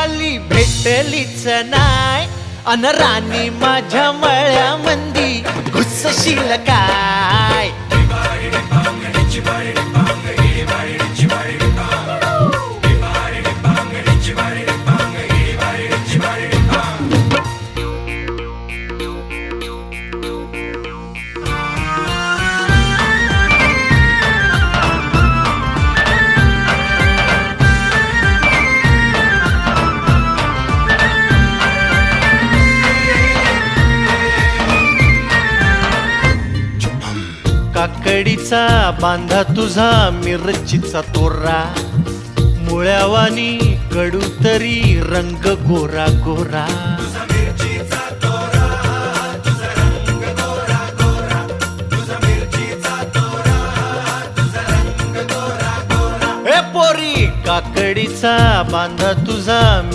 आली भेटलीच नाय अन राणी माझ्या मळ्यामंदी घुसशील काय. काकडीचा बांधा तुझा मिरचीचा तोरा मुळ्यावानी कडू तरी रंग गोरा गोरा. ए पोरी काकडीचा बांधा तुझा